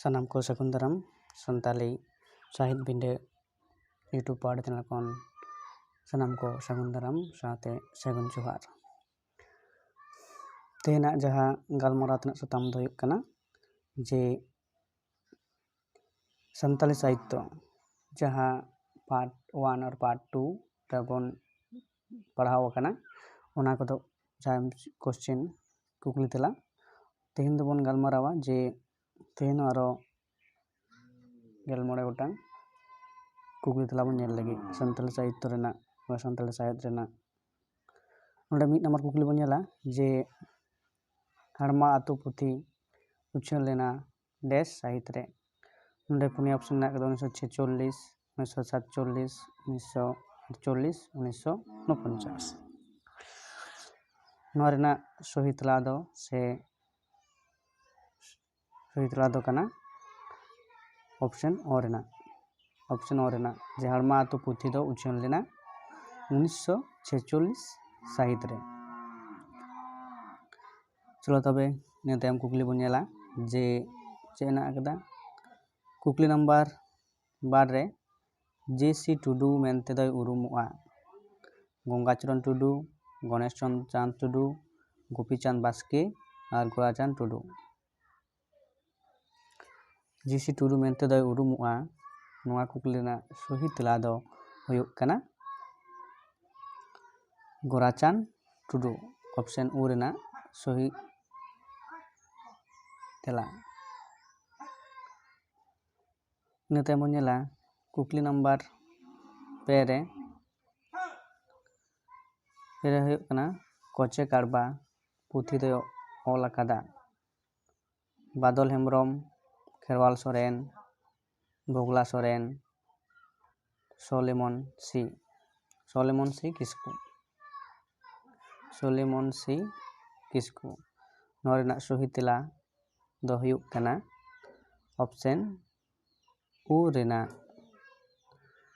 सानाम को सागुन दाराम सानताली साहित्य बिंडे यूट्यूब पाड़ चैनल खन सानाम को सागुन दाराम साथे सागुन जोहार। तेना जहाँ गालमाराव तनाक साताम दो हुयुग कना जे सानताली साहित्य जहाँ पार्ट 1 और पार्ट 2 रेबन पढ़ाव कना ओना को जहाँ क्वेश्चन कुकली तेला तेहन दोबन गालमारावा जे तेहन आरो गेलमोड़े गोटांग कुकली तेला बन नेल लगी सानताली साहित्य रेना वा सानताली साहित्य रेना नोडे मिड नंबर कुकली बन नेला जे हाड़मा आतु पुथी उछाल लेना देश साहित्य रे नोडे पुनिया ऑप्शन ना 1946 1947 1948 1949 नोआ रेना सही तेला दो से सही तेला दो कना ऑप्शन ओ रेना जे हाड़मा आतु पुथी दो उछाल लेना 1946 साहित्य रे। चलो तबे ने तायम कुकली बन नेला जे चेना अकदा कुकली नंबर 12 रे जेसी टुडू मेनते दय उरुमुआ गंगाचरण टुडू गणेश चांद टुडू गोपीचांद बास्के और गोराचांद टुडू जेसी टुडू मेनते दय उरुमुआ नोआ कुकली ना सही तेला दो हुयुग कना गोराचांद टुडू ऑप्शन ओ रेना सही तेला। इन तायम नेला कुकली नंबर 2 रे हुयुग कना कोचे काड़बा पुथी दो ऑल अकादा बादल हेम्ब्रम खेरवाल सोरेन बगला सोरेन सोलेमन सी किस्कू नोआ रेना सही तेला दो हुयुग कना ऑप्शन ओ रेना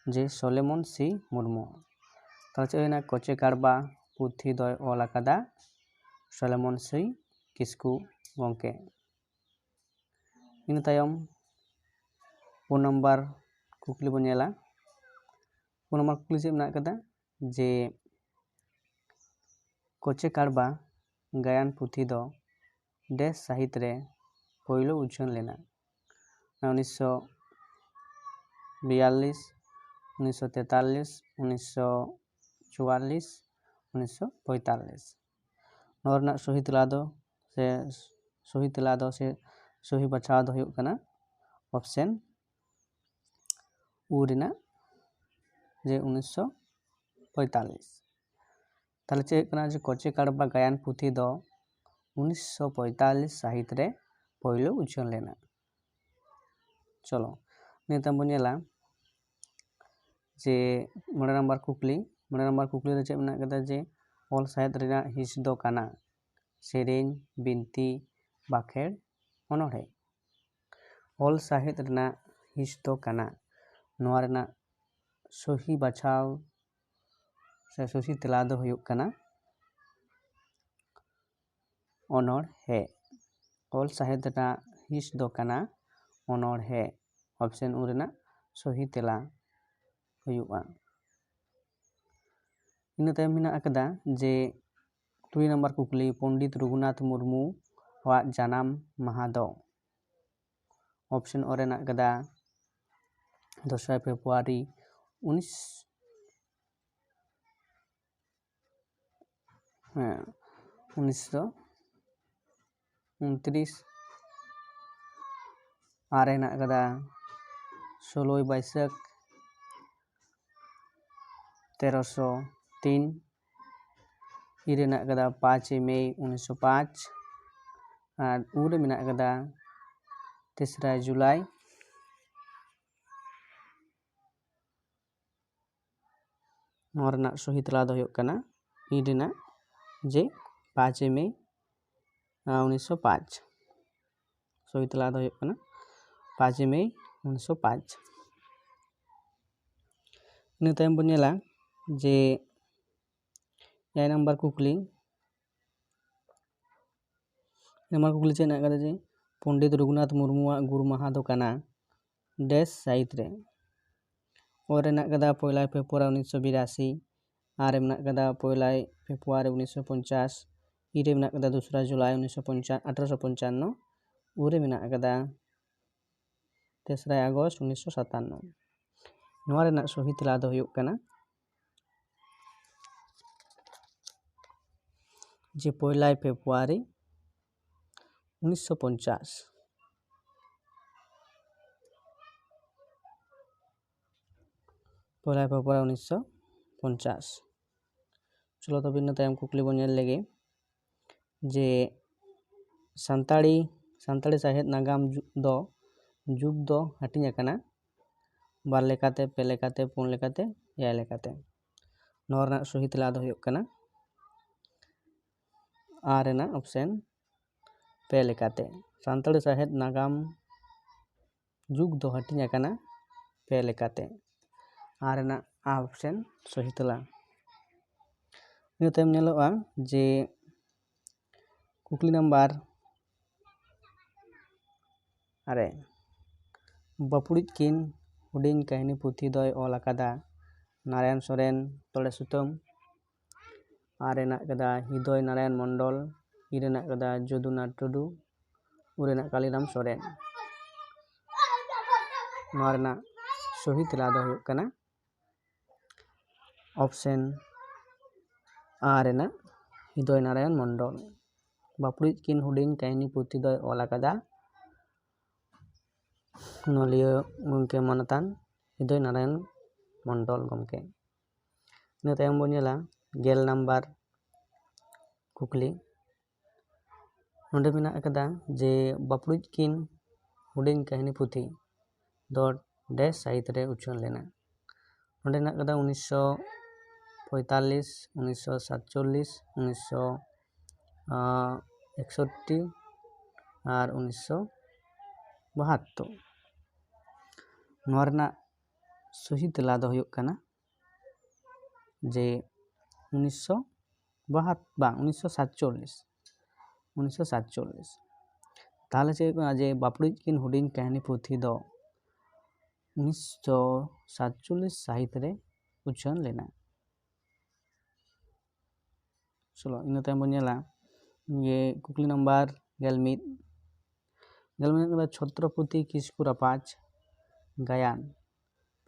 जे सोलेमन सी मुर्मू ताहले चेक होना कोचे काड़बा पुथी दो ऑल अकादा सोलेमन सी किस्कू गंके। इन तायम 4 नंबर कुकली बन नेला 4 नंबर कुकली चेक मेना कदा जे कोचे काड़बा गायन पुथी दो देश साहित्य रे पहलो उछाल लेना 1942 1943 1944 1945 नोआ सही तेला दो से सही बचाव दो हुयुग कना ऑप्शन ओ रेना जे 1945 ताहले चेक कना जे कोचे काड़बा गायन पुथी दो 1945 साहित्य रे पहलो उछाल लेना। चलो नेता बनेला जे मोड़े नंबर कुकली रे चेक मेना कदा जे ऑल साहित्य रेना हिस दो कना सेरेन बिनती बाखेड़ अनोढ़े ऑल साहित्य रेना हिस दो कना नोआ रेना सही बचाव से सही तेला दो हुयुग कना अनोढ़े ऑल साहित्य रेना हिस दो कना अनोढ़े ऑप्शन ओ रेना सही तेला हुयुगा। इन तायम मेना अकदा जे 3 नंबर कुकली पंडित रघुनाथ मुर्मू वा जानाम माहा दो ऑप्शन ओ रेना अकदा 2 फेब्रुआरी 1929 आर हेना कदा 16 बैसाख 1303 इर हेना कदा 5 मई 1905 और ऊरे मेना कदा 3 जुलाई नोआ रेना सही तेला दो हुयुग कना इ रेना जे 5 मई 1905 सही तेला दो हुयुग कना 5 मई 1905। इन तायम बन नेला जे 9 नंबर कुकली चेक ना कदा जे पंडित रघुनाथ मुर्मुआग गुरु माहा दो कना डैश साहित रे और मेना कदा 1 फेब्रुआरी 1982 आर मेना कदा 1 फेब्रुआरी 1950 इरे मेना कदा 2 जुलाई 1855 उरे मेना कदा 3 अगस्त 1957 नोआ रेना सही तेला दो हुयुग कना जे 1 फेब्रुआरी 1950 1 फेब्रुआरी 1950 चलो तब इन तायम कुकली बन नेल लेगे जे सानताड़ी साहित्य नागाम जुग दो हाटिंग आकना 2 लेकाते 2 लेकाते 4 लेकाते 6 लेकाते नोआ रेना सही तेला दो हुयुग कना आर रेना ऑप्शन 2 लेकाते सानताड़ी साहित्य नागाम जुग दो हाटिंग आकना 2 लेकाते आर रेना ऑप्शन सही तेला इन तायम नेलोआ जे कुकली नंबर 6 बापुड़िज किन हुडिंग काहिनी पुथी दोय ऑल आकादा नारायण सोरेन तोड़े सुतम आर रेना कदा हृदय नारायण मंडल इरेना कदा जदुनाथ टुडू उरेना कालीराम सोरेन नोआ रेना सही तेला दो हुयुग कना ऑप्शन आर रेना हृदय नारायण मंडल बापुड़िज किन हुडिंग काहिनी पुथी दोय ऑल आकादा नलिया गमके मानतान हृदय नारायण मंडल गमके इन तायम बो नेला गेल नंबर कुकली नोंडे मेना कदा जे बापुड़िज किन हुडिंग काहिनी पुथी दो डैश साहित रे उछन लेना नोंडे मेना कदा 1945 1947 1961 और 1972 नोआ रेना सही तेला दो हुयुग कना जे 1947 ताहले चे जे बापुड़िज किन हुडिंग काहिनी पुथी दो 1947 साहित रे उछन लेना चलो इन तायम बन नेला ये कुकली नंबर 11 छत्रपति किस्कू रापाच गायन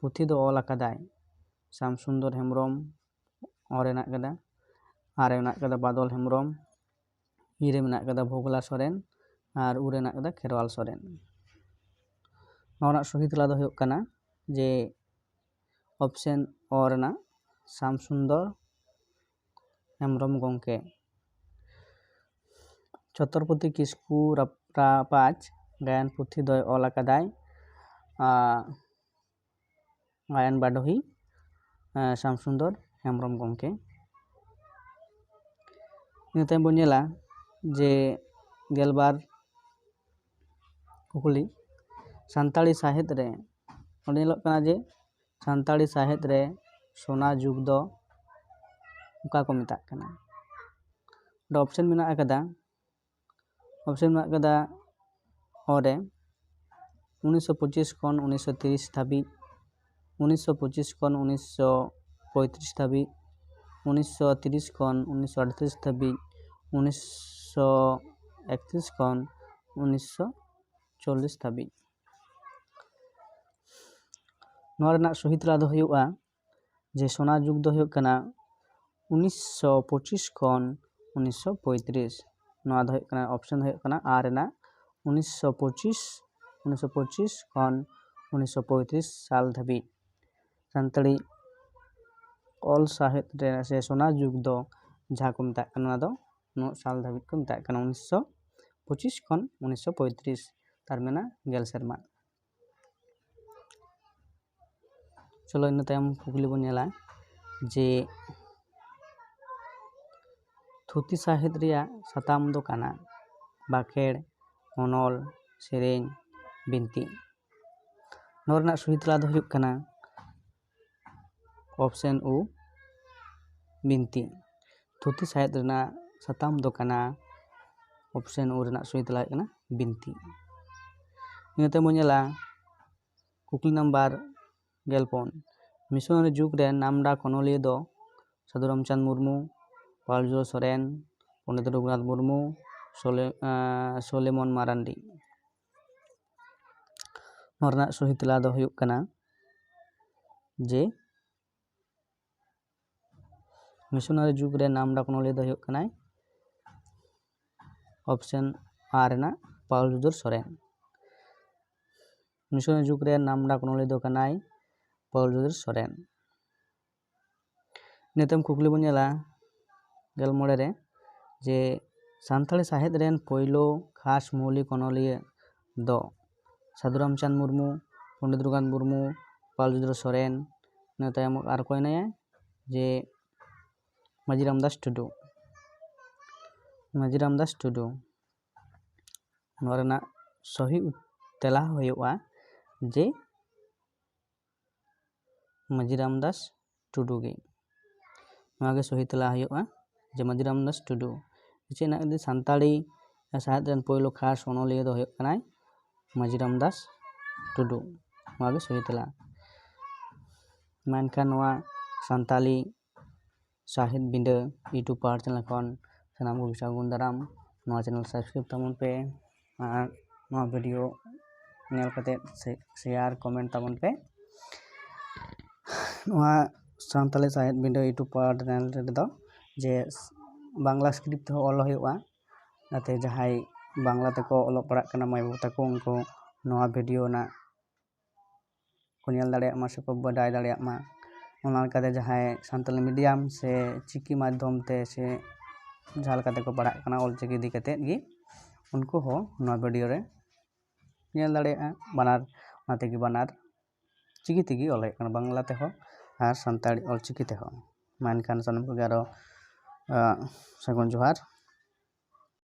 पुथी दो ऑल आकादाय श्यामसुंदर हेम्ब्रम और मेना कदा आर मेना कदा बादल हेम्ब्रम इरे मेना कदा भोगला सोरेन और उरे मेना कदा खेरवाल सोरेन नोआ सही तेला दो हुयुग कना जे ऑप्शन और रेना श्यामसुंदर हेम्ब्रम गमके छत्रपति किस्कू रापाच गायन पुथी दोय ऑल आकादाय गायन बाडोही श्यामसुंदर हेम्ब्रम गमके इन तायम बो नेला जे गेलबार कुकली सानताड़ी साहित्य रे ओंडे नेलोग कना जे सानताड़ी साहित्य रे सोना जुग दो उका को मेताग कना ऑप्शन मेना कदा ओरे 1925 खन 1930 धाबी 1925 खन 1935 धाबी 1930 खन 1938 धाबी 1931 खन 1940 धाबी नोआ रेना सही तेला दो हुयुगा जे सोना जुग दो हुयुग कना 1925 खन 1935 नोआ दो हुयुग कना ऑप्शन हुयुग कना आर रेना 1925 खन 1935 साल धाबी सानताड़ी ऑल साहित्य रे से सोना जुग दो जहाँ को मेताग कना दो साल धाबी को मेताग कना 1925 खन 1935 तार मेना गेल सेरमा चलो इन तायम कुकली बन नेला जे थुती साहित्य रेया साताम दो काना बाखेड़ ओनल सेरेñ बिनती नोआ रेना सही तेला दो हुयुग कना ऑप्शन उ बिनती थुती साहित्य रेना साताम दो काना ऑप्शन ओ रेनाग सही तेला हुयुग कना बिनती। इनाते बो नेला कुकली नम्बर 14 मिशनारि जुग रे नामडाक अनलिया दो साधु रामचंद्र मुर्मू, पालजोर सोरेन, पंडित रघुनाथ मुर्मू, सोलेमन मारांडी। नोआ रेनाग सही तेला दो हुयुग कना जे मिशनारि जुग रे नामडाक अनलिया दो हुयुग कना ऑप्शन आ रेनाग पालजोर सोरेन। मिशनारि जुग रे नामडाक अनलिया दो कनाय पालजोर सोरेन। नेतम कुकली बो नेला 16 रे जे सानताली साहित्य रेन पहलो खास मौलिक अनलिया दो साधु रामचंद्र मुर्मू, पंडित रघुनाथ मुर्मू, पालजोर सोरेन। इन तायम आर को हेनाया जे माजी रामदास टुडू। माजी रामदास टुडू नोआ रेनाग सही तेला हुयुगा जे माजी रामदास टुडू गे। नोआ गे सही तेला हुयुगा जे माजी रामदास टुडू। चेना दि सानताली साहित्य रेन पहलो खास अनलिया दो हुयुग कनाय माजी रामदास टुडू। नोआ गे सही तेला। मेनखान नोआ सानताली साहित्य बिंडा यूट्यूब पाहाड़ चैनल खन सानाम को सागुन दाराम। नोआ चैनल सब्सक्राइब ताबन पे और नोआ वीडियो नेल कते शेयर कमेंट ताबन पे। नोआ सानताली साहित्य बिंडा यूट्यूब पाहाड़ चैनल रे दो जे बांग्ला स्क्रिप्ट हो ऑल हुयुगा नाते जहाय बांग्ला तको ऑलो पढ़ा कना माय बाबू तको उनको नोआ वीडियो ना को नेल दाड़ेया मा से को बाडाय दाड़ेया मा ओना लेकाते जहाय सानताली मीडियम से चिकी माध्यम ते से जहां लेकाते को पढ़ा कना ऑल चिकी दी कते गी उनको हो नोआ वीडियो रे नेल दाड़ेया बानार नाते की बानार चिकी तिगी ऑल हुयुग कना बांग्ला ते हो और सानताली ऑल चिकी ते हो। मेनखान सानाम को आरो सागुन जोहार।